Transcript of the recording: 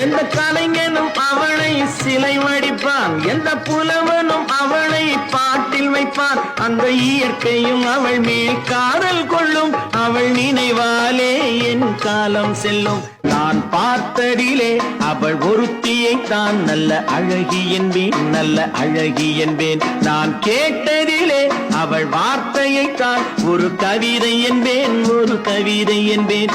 எந்த கலைஞனும் அவளை சிலை வடிப்பான், எந்த புலவனும் அவளை பாட்டில் வைப்பான். அந்த இயற்கையும் அவள் மேல் காதல் கொள்ளும், அவள் நினைவாலே என் காலம் செல்லும். நான் பார்த்ததிலே அவள் ஒருத்தியை தான் நல்ல அழகி என்பேன், நல்ல அழகி என்பேன். நான் கேட்டதிலே அவள் வார்த்தையை தான் ஒரு கவிதை என்பேன், ஒரு கவிதை என்பேன்.